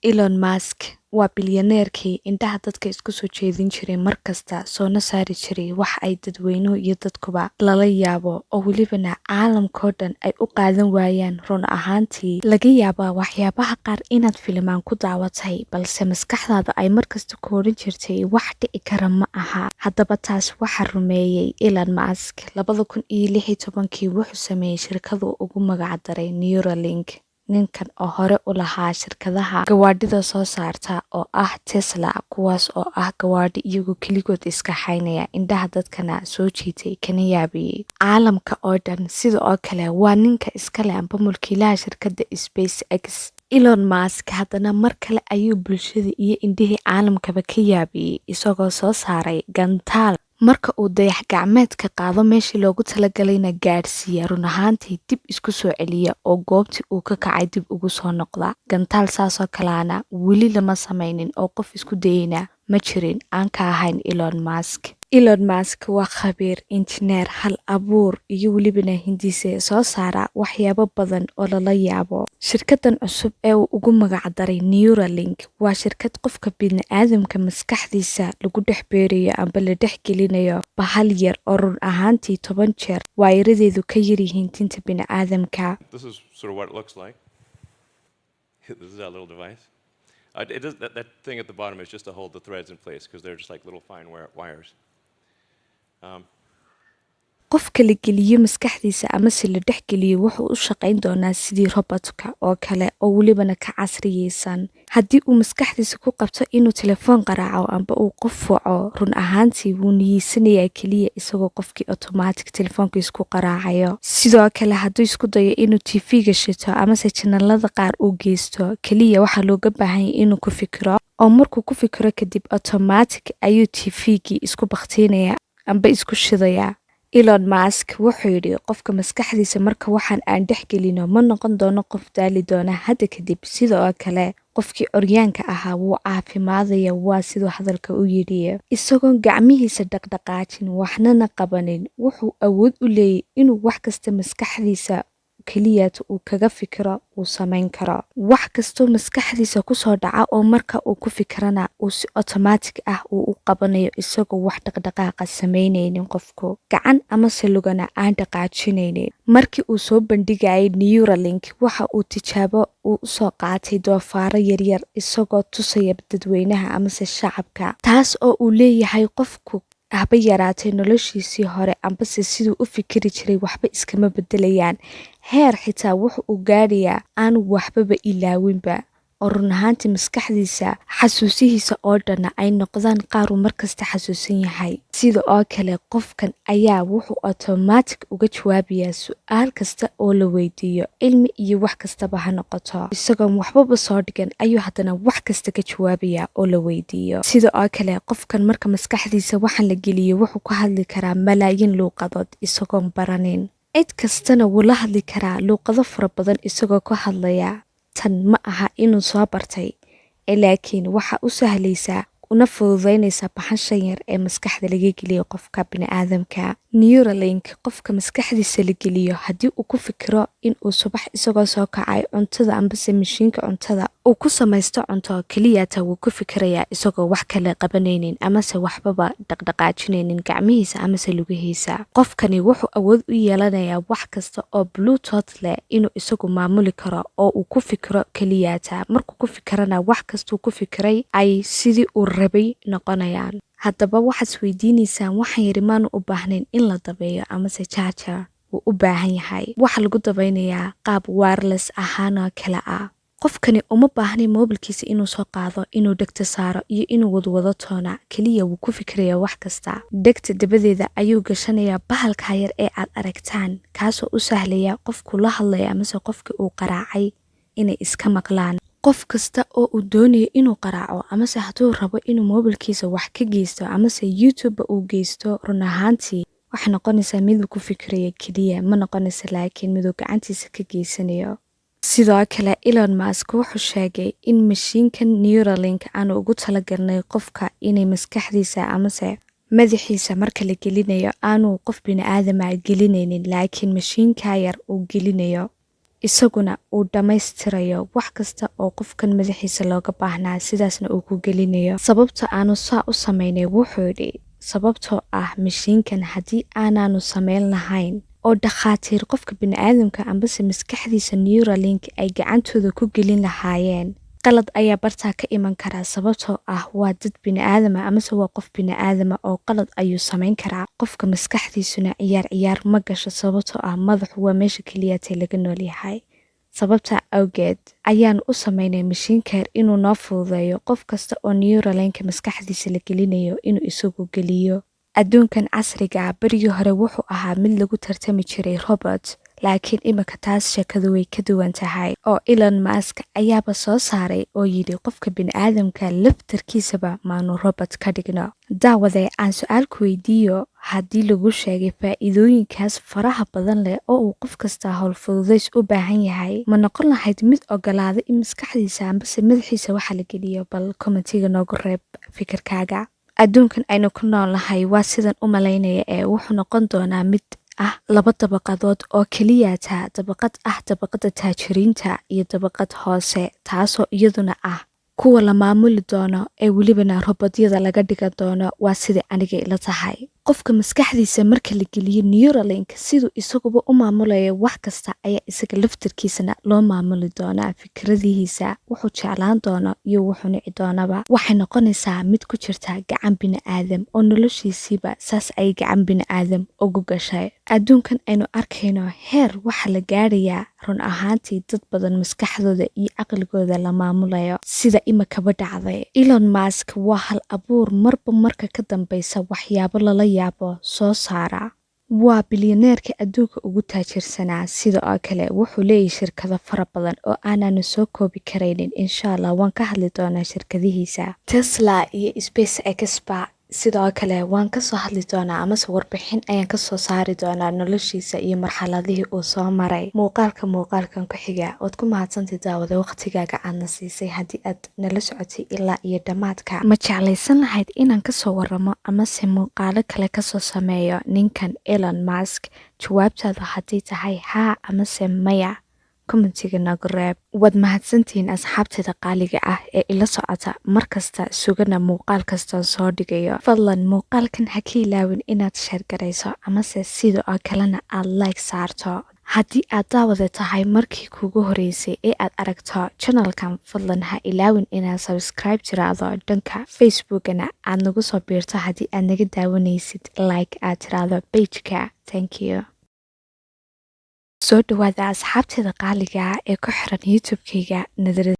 Elon Musk waa bilyaneerkii indhaha dadka isku soo jeedin jiray mar kasta soona saari jiray wax ay dadweynuhu iyo dadkuba lala yaabo oo welibana caalamkao dhan ay u qaadan waayaan. Run ahaantii laga yaabaa waxyaabaha qaar inaad filimaan ku daawatay balse maskaxdaada ay markasta ku odhan jirtay wax dhici kara ma aha. Haddaba taas waxaa rumeeyey Elon Musk 2016 wuxuu sameeyey shirkadu ugu magac daray Neuralink. Ninkan oo hore u lahaa shirkadaha gawaadhida soo saarta oo ah Tesla, kuwaas oo ah gawaadhi iyagu keligood iska haynaya, indhaha dadkana soo jiitay kana yaabiyey caalamka oo dhan. Sida oo kale waa ninka iska leh amba mulkiilaha shirkadda SpaceX. Elon Musk haddana mar kale ayuu bulshada iyo indhihii caalamkaba ka yaabiyey isagoo soo saaray gantaal marka uu dayax gacmeedka qaado meeshii loogu talagalayna gaadhsiiya, run ahaantii dib isku soo celiya oo goobtii uu ka kacay dib ugu soo noqda. Gantaal saasoo kalaana weli lama samaynin oo qof isku dayeyna ma jirin aan ka ahayn Elon Musk. Elon Musk waa khabiir, injineer, hal abuur iyo welibana hindiise soo saara waxyaabo badan oo lala yaabo. Shirkadan cusub ee uu ugu magac daray Neuralink waa shirkad qofka bini'aadamka maskaxdiisa lagu dhex beerayo amba la dhex gelinayo bahal yar oo run ahaantii 10 jeer waayiradeedu ka yaryihiin tinta bini'aadamka. This is sort of what it looks like. This is our little device. That thing at the bottom is just to hold the threads in place because they're just like little fine wires. Qofka la geliyo maskaxdiisa amase la dhex geliyo wuxuu u shaqayn doonaa sidii robotka oo kale oo welibana ka casriyeysan. Haddii uu maskaxdiisa ku qabto inuu telefoon qaraaco amba uu qof waco, run ahaantii wuu niyeysanayaa keliya isagoo qofkii automatic telefoonkiisa ku qaraacayo. Sidoo kale hadduu isku dayo inuu TV-ga shito amase channelada qaar uu geysto, keliya waxaa looga baahan yahay inuu ku fikiro oo markuu ku fikiro kadib automatic ayuu TV-gii isku baktiinaya amba isku shidaya. Elon Musk wuxuu yidhi qofka maskaxdiisa marka waxaan aan dhex gelino ma noqon doono qof daali doona hadda kadib. Sidoo kale qofkii oryaanka ahaa wuu caafimaadaya, waa siduu hadalka u yidhi. Isagoon gacmihiisa dhaqdhaqaajin waxnana qabanin wuxuu awood u leeyahay inuu wax kasta maskaxdiisa keliyaata uu kaga fikiro uu samayn karo. Wax kastoo maskaxdiisa kusoo dhaca oo marka uu ku fikirana uu si automatic ah uu u qabanayo isagoo wax dhaqdhaqaaqa samaynaynin qofku gacan amase lugana aan dhaqaajinaynin. Markii uu soo bandhigayay Neuralink waxa uu tijaabo uu soo qaatay doofaaro yaryar isagoo tusaya dadweynaha amase shacabka, taas oo uu leeyahay qofku haba yaraatay noloshiisii hore ambase siduu u fikiri jiray waxba iskama bedelayaan. Heer xitaa wuxuu u gaadhayaa aan waxbaba ilaawinba oo run ahaantii maskaxdiisa xasuusihiisa oo dhanna ay noqdaan qaar uu markasta xasuusan yahay. Sida oo kale qofkan ayaa wuxuu automatic uga jawaabayaa su'aal kasta oo la weydiiyo, cilmi iyo wax kastaba ha noqoto. Isagoon waxbaba soo dhigan ayuu haddana wax kasta ka jawaabayaa oo la weydiiyo. Sida oo kale qofkan marka maskaxdiisa waxaan la geliyo wuxuu ku hadli karaa malaayiin luuqadood isagoon baranin. Cid kastana wuu la hadli karaa luuqado fara badan isagoo ku hadlaya. Tan ma aha inuu soo bartay, laakiin waxa u sahlaysaa una fududaynaysaa baxashan yar ee maskaxda laga geliyo qofka bini'aadamka. Neuralink qofka maskaxdiisa la geliyo haddii uu ku fikiro inuu subax isagoo soo kacay cuntada ambase mashiinka cuntada uu ku samaysto cunto, keliyaata wuu ku fikirayaa isagoo wax kale qabanaynin amase waxbaba dhaqdhaqaajinaynin gacmihiisa amase lugihiisa. Qofkani wuxuu awood u yeelanayaa wax kasta oo Bluetooth leh inuu isagu maamuli karo oo uu ku fikiro keliyaata. Markuu ku fikirana wax kastuu ku fikiray ay sidii uu rabay noqonayaan. Haddaba waxaad weydiinaysaan waxaan yidhi maanu u baahnayn in la dabeeyo amase charger wuu u baahan yahay. Waxa lagu dabaynayaa qaab wireless ahaanoo kale ah. Qofkani uma baahnay moobilkiisa inuu soo qaado, inuu dhegta saaro iyo inuu wadwado toona, keliya wuu ku fikirayaa wax kasta. Dhegta dabadeeda ayuu gashanayaa bahalka yar ee aad aragtaan, kaasoo u sahlaya qofku la hadlaya amase qofkii uu qaraacay inay iska maqlaan. Qof kasta oo uu doonayo inuu qaraaco amase hadduu rabo inuu moobilkiisa wax ka geysto amase YouTube uu geysto, run ahaantii waxay noqonaysaa miduu ku fikiraya keliya, ma noqonaysa laakiin miduu gacantiisa ka geysanayo. Sidoo kale Elon Musk wuxuu sheegay in mashiinkan Neuralink aanu ugu talagalnay qofka inay maskaxdiisa amase madaxiisa marka la gelinayo aanu qof bini'aadama gelinaynin, laakiin mashiinka yar uu gelinayo. isaguna uu dhammaystirayo wax kasta oo qofkan madaxiisa looga baahnaa sidaasna uu ku gelinayo. sababta aanu saa u samaynay wuxuu yidhi sababtoo ah mashiinkan haddii aanaanu samayn lahayn oo dhakhaatiir qofka bini'aadamka ambase maskaxdiisa Neuralink ay gacantooda ku gelin lahaayeen, qalad ayaa bartaa ka iman karaa sababtoo ah waa dad bini'aadama amase waa qof bini'aadama oo qalad ayuu samayn karaa. qofka maskaxdiisuna ciyaar ma gasho sababtoo ah madaxu waa meesha keliyaatee laga nool yahay. sababta awgeed ayaan u samaynay mashiinkeer inuu noo fududeeyo qof kasta oo Neuralinka maskaxdiisa la gelinayo inuu isagu geliyo. adduunkan casriga berigii hore wuxuu ahaa mid lagu tartami jiray robot, laakiin iminka taas sheekadu way ka duwan tahay oo Elon Musk ayaaba soo saaray oo yidhi qofka bini'aadamka laftarkiisaba maanu robot ka dhigno. daawade aan su-aal ku weydiiyo, haddii lagu sheegay faa'iidooyinkaas faraha badan leh oo uu qof kasta howl fududays u baahan yahay, ma noqon lahayd mid ogolaada in maskaxdiisa ambase madaxiisa waxa la geliyo? bal kommentiga noogu reeb fikirkaaga. adduunkan aynu ku noolnahay waa sidan u malaynaya ee wuxuu noqon doonaa mid ah 2 dabaqadood oo keliyaata, dabaqad ah dabaqada taajiriinta iyo dabaqad hoose, taasoo iyaduna ah kuwa la maamuli doono ee welibana robodyada laga dhigan doono. waa sidai aniga ila tahay. qofka maskaxdiisa marka la geliyo Neuralink siduu isaguba u maamulayo wax kasta ayaa isaga laftarkiisana loo maamuli doonaa. fikradihiisa, wuxuu jeclaan doono iyo wuxuu nici doonaba waxay noqonaysaa mid ku jirta gacan bini'aadam oo noloshiisiiba saas ay gacan bini'aadam ugu gashay. adduunkan aynu arkayno heer waxa la gaadhayaa run ahaantii dad badan maskaxdooda iyo caqligooda la maamulayo sida imikaba dhacday. Elon Musk waa hal abuur marba marka ka dambaysa waxyaabo lala yaabo soo saara. waa bilyaneerka adduunka ugu taajirsanaa. sida oo kale wuxuu leeyahay shirkado fara badan oo aananu soo koobi karaynin. insha allah waan ka hadli doonaa shirkadihiisa. Tesla iyo SpaceX sidoo kale waan kasoo hadli doonaa amase warbixin ayaan kasoo saari doonaa noloshiisa iyo marxaladihii uu soo maray. muuqaalkan ku xiga ood ku mahadsantay daawada waqtigaaga aadna siisay. haddii aad nala socotay ilaa iyo dhammaadka, ma jeclaysan lahayd inaan kasoo waramo amase muuqaalo kale kasoo sameeyo ninkan Elon Musk? jawaabtaada haddii tahay haa amase maya, kommentiga noogu reeb. waad mahadsantihiin asxaabteeda qaaliga ah ee ila socota markasta sugana muuqaal kastaan soo dhigayo. fadlan muuqaalkan ha ka ilaawin inaad sheer garayso amase sida oo kalena aad like saarto. haddii aad daawada tahay markii kuugu horeysay ee aad aragto channelkan, fadlan ha ilaawin inaad subscribe tiraahdo. dhanka facebookana aad nagu soo biirto haddii aad naga daawanaysid like aad tiraahdo pageka. thank you. soo dhawaada asxaabteeda qaaliga ee ku xiran youtube-kayga